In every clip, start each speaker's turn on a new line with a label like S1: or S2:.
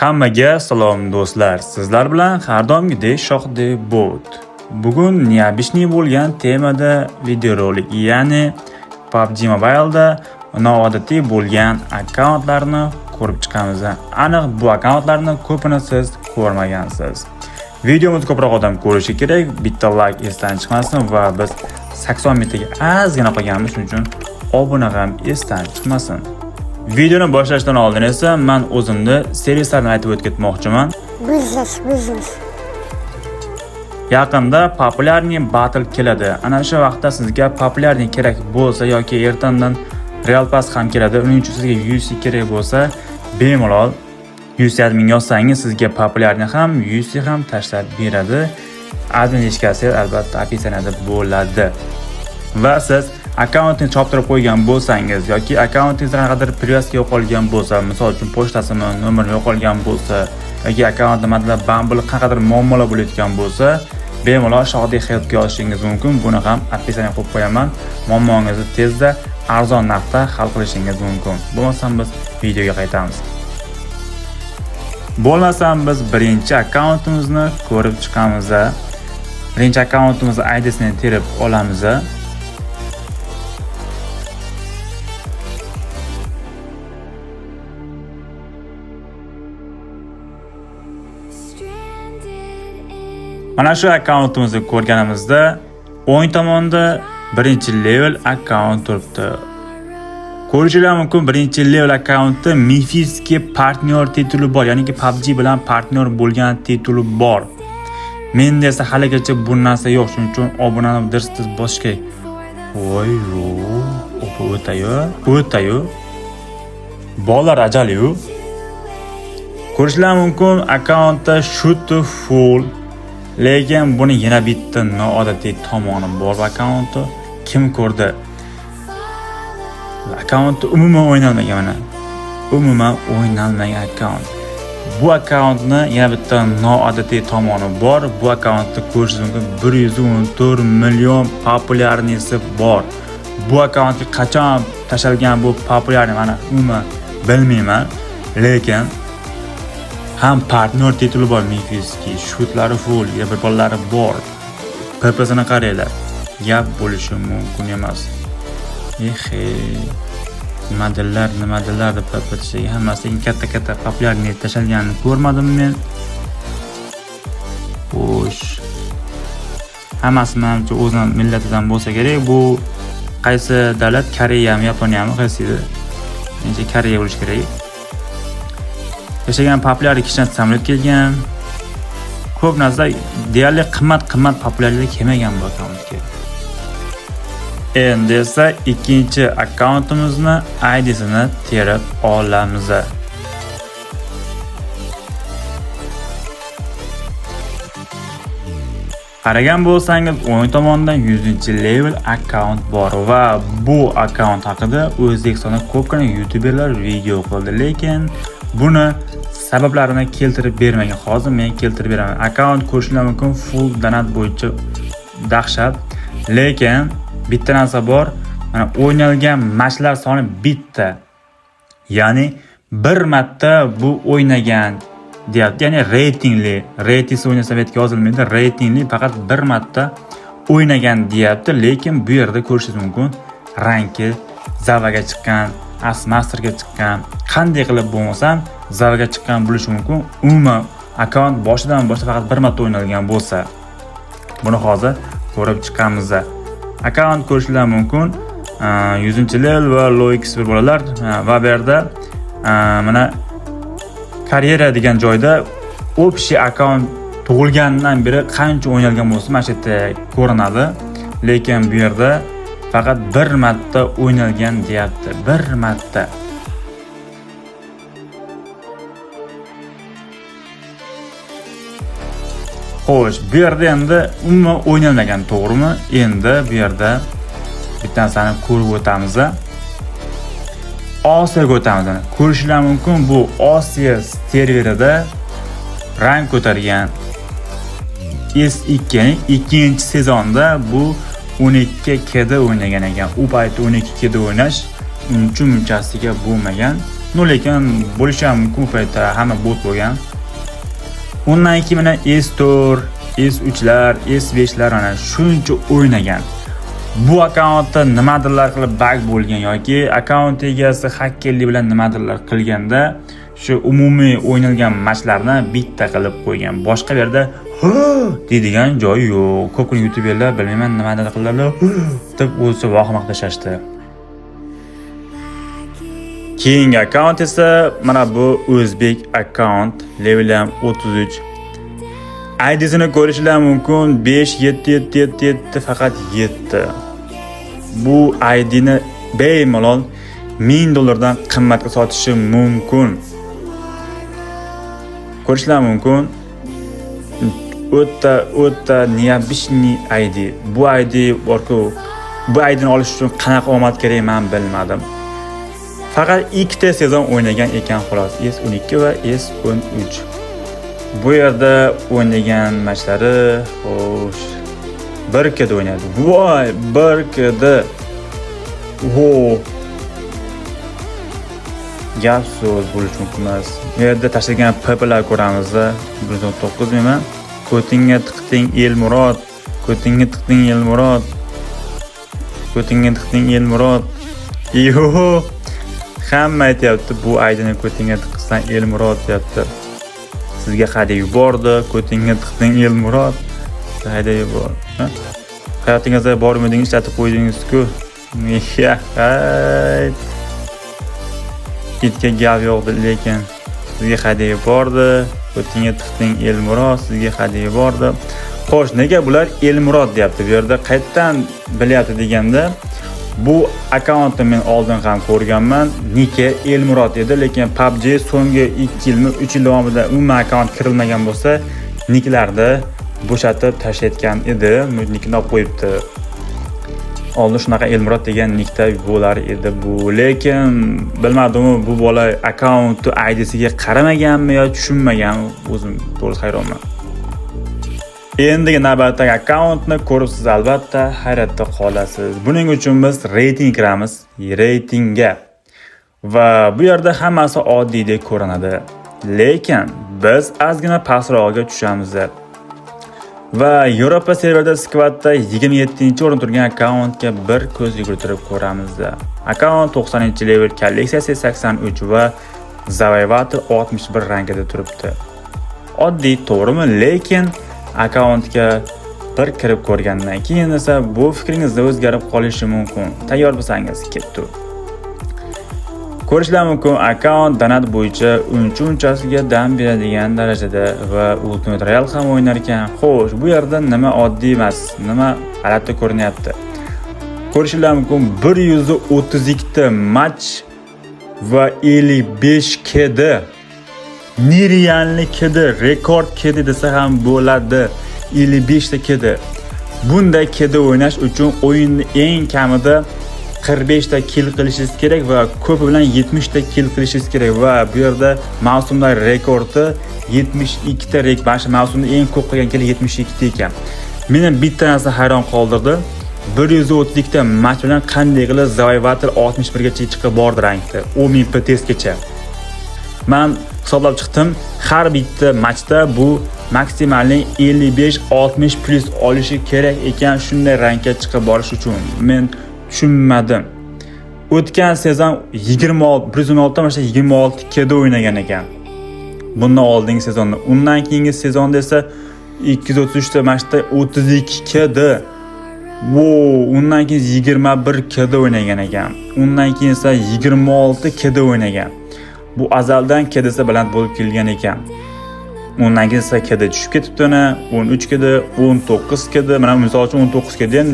S1: Hammaga salom do'stlar. Sizlar bilan har doimgidek Shohdek Bot. Bugun neobishniy bo'lgan temada videorolik, ya'ni PUBG Mobile'da noodatiy bo'lgan akkauntlarni ko'rib chiqamiz. Aniq bu akkauntlarni ko'pini siz ko'rmagansiz. Videomizni ko'proq odam ko'rishi kerak. Bitta like esdan chiqmasin va biz 80 mingtaga ozgina qolganmiz, shuning uchun obuna ham esdan chiqmasin. Videoni boshlashdan oldin esa men o'zimni servislarni aytib o'tmoqchiman.
S2: Biznes.
S1: Yaqinda populyarniy battle keladi. Ana shu vaqtda sizga populyarniy kerak bo'lsa yoki ertandan Real Pass ham keladi. Uning uchun sizga UC kerak bo'lsa, bemalol UC admin yozsangiz sizga populyarniy ham, UC ham tashlab beradi. Admin eshkasi albatta opitsiyada bo'ladi. Va siz akkauntni choptirib qo'ygan bo'lsangiz yoki akkauntingizda qanaqadir привязка yo'qolgan bo'lsa, misol uchun pochtasimi, nomeri yo'qolgan bo'lsa yoki akkauntda matlab bambil qanaqadir muammolar bo'layotgan bo'lsa, bemalol Shohdek Helpga yozishingiz mumkin. Buni ham opisiyaga qo'yib qo'yaman. Muammongizni tezda arzon narxda hal qilishingiz mumkin. Bo'lmasam biz videoga qaytamiz. Bo'lmasam biz birinchi akkauntimizni ko'rib chiqamiz. Birinchi akkauntimizni ID'sini terib olamiz. Mana shu akkauntimizni ko'rganimizda o'ng tomonda birinchi level akkaunt turibdi. Ko'rishingiz mumkin, birinchi level akkauntda Mifis'ga partnyor tituli bor, ya'ni PUBG bilan partnyor bo'lgan tituli bor. Menda esa haligacha bu narsa yo'q, shuning uchun obunani dirsiz bosish kerak. Voy-yo, o'tayo. Bolalar ajali-yu. Ko'rishingiz mumkin, akkauntda shoot full. Lekin buni yana bitta noodatiy tomoni bor akkauntda. Kim ko'rdi? Akkauntda umuman o'ynalmagan mana. Umuman o'ynalmagan akkaunt. Bu akkauntni yana bitta noodatiy tomoni bor. Bu akkauntda ko'rishingiz mumkin 114 million populyarnisi bor. Bu akkauntga qachon tashalgan bu populyarni mana umuman bilmayman. Lekin ham partnyor tituli bor Mifis'ga, shutlari full, yabibollari bor. PP'sini qaranglar. Gap bo'lishi mumkin emas. Nimadirlar deb PP'ga hammasiga katta populyarniy tashalganini ko'rmadim men. Xo'sh. Hammasi menimcha o'zining millatidan bo'lsa kerak. Bu qaysi davlat? Koreyami, Yaponiyami, qaysidir? Menimcha Koreya bo'lishi kerak. Yashagan populyar kichkina samolyot kelgan. Ko'p narsa deyarli qimmat populyarlik kelmagan bu akkauntga. Endi esa ikkinchi akkauntimizni ID'sini terib olamiz. Qaragan bo'lsangiz, o'ng tomonda 100-level akkaunt bor va bu akkaunt haqida O'zbekistonda ko'pgina YouTuberlar video qildi, lekin buni sabablarini keltirib bermagan. Hozir men keltirib beraman. Akkaunt ko'rishingiz mumkin, full donat bo'yicha dahshat. Lekin bitta narsa bor. Mana o'ynalgan matchlar soni bitta. Ya'ni bir marta bu o'ynagan deyapti. Ya'ni reytingli. Reytingsiz o'ynasa betga yozilmaydi. Reytingli faqat bir marta o'ynagan deyapti. Lekin bu yerda ko'rishingiz mumkin, ranki zavaga chiqqan, Asmasterga chiqqan, qanday qilib bo'lmasam zavaga chiqqan bo'lishi mumkin. Umuman akkaunt boshidan boshlab faqat bir marta o'ynalgan bo'lsa, buni hozir ko'rib chiqamiz. Akkaunt ko'rishingiz mumkin 100-level va low XP bolalar va bu yerda mana karyera degan joyda общий akkaunt tug'ilgandan beri qancha o'ynalgan bo'lsa mana shu yerda ko'rinadi. Lekin bu yerda faqat bir marta o'ynalgan deyapti. Bir marta. Xo'sh, bu yerda endi umuman o'ynalmagan, to'g'rimi? Endi bu yerda bitta narsani ko'rib o'tamiz. Osiyoga o'tamiz. Ko'rishingiz mumkin, bu Osiyo serverida rang ko'targan S2 ning ikkinchi sezonda bu 12 kda o'ynagan ekan. U paytda 12 kda o'ynash unchasiga bo'lmagan. lekin bo'lishi ham mumkin paytda hamma bot bo'lgan. Undan keyin mana S4, S3lar, S5lar mana shuncha o'ynagan. Bu akkauntda nimadirlar qilib bug bo'lgan yoki akkaunt egasi hakkerlik bilan nimadirlar qilganda shu umumiy o'ynalgan matchlarni bitta qilib qo'ygan. Boshqa yerda deydigan joyi yo'q. Ko'pgina youtuberlar bilmayman nimadir qildilar deb o'zi vahima tashashdi. Keyingi akkaunt esa mana bu o'zbek akkaunt, level ham 33. ID'sini ko'rishlar mumkin 57777 faqat 7. Bu ID'ni bemalol $1000 qimmatga sotishi mumkin. Ko'rishlar mumkin. O'ta необычный ID. Bu ID borku, bu ID'ni olish uchun qanaqa omad kerak men bilmadim. Faqat ikkita sezon o'ynagan ekan xolos, S12 va S13. Bu yerda o'ynagan matchlari xo'sh 1 da o'ynadi. Voy, 1 da. Gap so'z bo'lishi mumkin emas. Bu yerda tashlagan PP'lar ko'ramizda 109 nima? Ko'tingga tiqding Elmurod. Ko'tingga tiqding Elmurod. Ko'tingga tiqding Elmurod. Yo'q. Hamma aytayapti, bu aydini ko'tingga tiqsan Elmurod deyapti. Sizga hadya yubordi, ko'tingga tiqding Elmurod. Hadya yubordi. Hayotingizda bormidingiz, ishlatib qo'ydingiz-ku. Itga gap yo'q, lekin sizga hadya yubordi. Ko'tingga tiqding Elmurod, sizga hadya yubordi. Xo'sh, nega bular Elmurod deyapti? Bu yerda qayerdan bilyapti deganda, bu akkauntni men oldin ham ko'rganman. Niki Elmurod edi, lekin PUBG so'nggi 2 yilmi 3 yil davomida umuman akkaunt kirilmagan bo'lsa, niklarni bo'shatib tashlayotgan edi. Nikni olib qo'yibdi. Oldin shunaqa Elmurod degan nikda bo'lar edi bu. Lekin bilmadim, bu bola akkauntni ID'siga qaramaganmi yo tushunmagan, o'zim to'g'ri hayronman. Endi navbatdagi akkauntni ko'rib siz albatta hayratda qolasiz. Buning uchun biz reyting kiramiz, reytingga. Va bu yerda hammasi oddiydek ko'rinadi. Lekin biz ozgina pastroqqa tushamiz. Va Yevropa serverda squadda 27-o'rin turgan akkauntga bir ko'z yugurtirib ko'ramiz. Akkaunt 90-level, kolleksiyasi 83 va Zavayvator 61 rangida turibdi. Oddiy, to'g'rimi? Lekin akkauntga bir kirib ko'rgandan keyin esa bu fikringizda o'zgarib qolishi mumkin. Tayyor bo'lsangiz ketdi. Ko'rishlar mumkin, akkaunt donat bo'yicha unchasiga dam beradigan darajada va Ultimate Royale ham o'ynar ekan. Xo'sh, bu yerda nima oddiy emas, nima g'alati ko'rinyapti? Ko'rishlar mumkin, 132 ta match va 55 kedi. Nerealni kedi, rekord kedi desa ham bo'ladi. 55 ta kedi. Bunday kedi o'ynash uchun o'yinni eng kamida 45 ta kill qilishingiz kerak va ko'pi bilan 70 ta kill qilishingiz kerak va bu yerda mavsumlar rekordi 72 ta bashi mavsumda eng ko'p qilgan kill 72 ta ekan. Meni bitta narsa hayron qoldirdi. 132 ta match bilan qanday qilib Zavayvator 61 gacha chiqib bordi rankda. 10.000 PTSgacha. Men hisoblab chiqdim, har bitta matchda bu maksimalni 55-60 plus olishi kerak ekan shunday rankka chiqib borish uchun. Men tushunmadim. O'tgan sezon 126 mana 26 keda o'ynagan ekan. Bundan oldingi sezonda, undan keyingi sezonda esa 233 ta matchda 32 keda. Undan keyin 21 keda o'ynagan ekan. Undan keyin esa 26 keda o'ynagan. Bu azaldan kedasi baland bo'lib kelgan ekan. Undan keyin esa keda tushib ketibdi, 13 keda, 19 keda, mana misol uchun 19 keda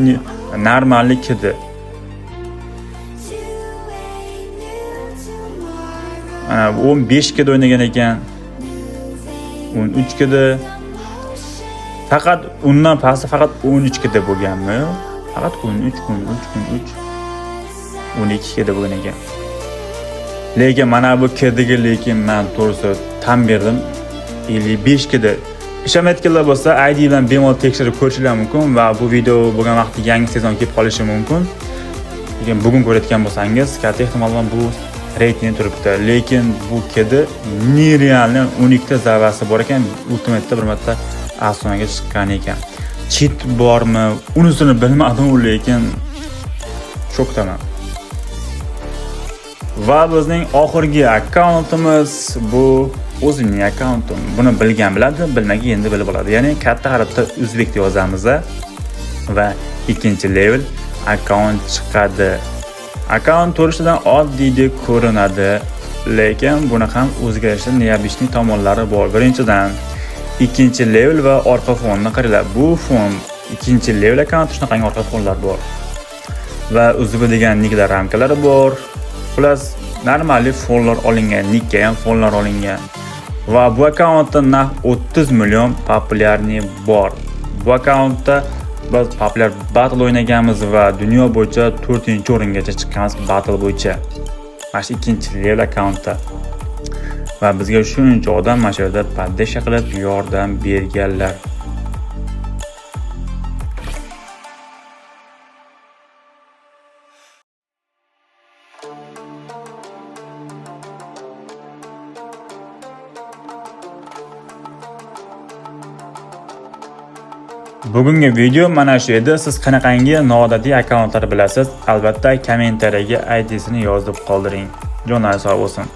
S1: normalli keda. Ana 15 keda o'ynagan ekan. 13 keda. Faqat undan pasti faqat 13 keda bo'lganmi? Faqat 13. 12 keda bo'lgan ekan. Lekin mana bu kediga men to'g'risi tan berdim. 55 keda. Ishomayotganlar bo'lsa, ID bilan bemalol tekshirib ko'rishingiz mumkin va bu video bo'lgan vaqtda yangi sezon kelib qolishi mumkin. Lekin bugun ko'rayotgan bo'lsangiz, katta ehtimol bilan bu reyting turibdi. Lekin bu kedi nerealni 12 ta zarvasi bor ekan, ultimatda bir marta astronaga chiqqan ekan. Cheat bormi? Unisini bilmadim, lekin shokdaman. Va bizning oxirgi akkauntimiz bu o'zimning akkauntim. Buni bilgan biladi, bilmagan endi bilib oladi. Ya'ni katta harfda O'zbek deb yozamiz va ikkinchi level akkaunt chiqadi. Akkaunt to'rishidan oddiylik ko'rinadi, lekin buni ham o'zgarishli neobishniy tomonlari bor. Birinchidan, ikkinchi level va orqa fonni qaranglar. Bu fon ikkinchi level akkaunt shunaqangi orqa fonlar bor. Va o'ziga degan niklar ramkalari bor. Plus normalli fonlar olingan, nikka ham fonlar olingan. Va bu akkauntda narx 30 million populyarniy bor. Bu akkauntda biz populyar battle o'ynaganmiz va dunyo bo'yicha 4-o'ringacha chiqqanmiz battle bo'yicha. Mana shu ikkinchi level akkauntda. Va bizga shuncha odam mana shu yerda poddesha qilib yordam berganlar. Bugungi video mana shu edi. Siz qanaqangi noodatiy akkauntlar bilasiz? Albatta kommentariyaga ID'sini yozib qoldiring. Jonlar sog' bo'lsin.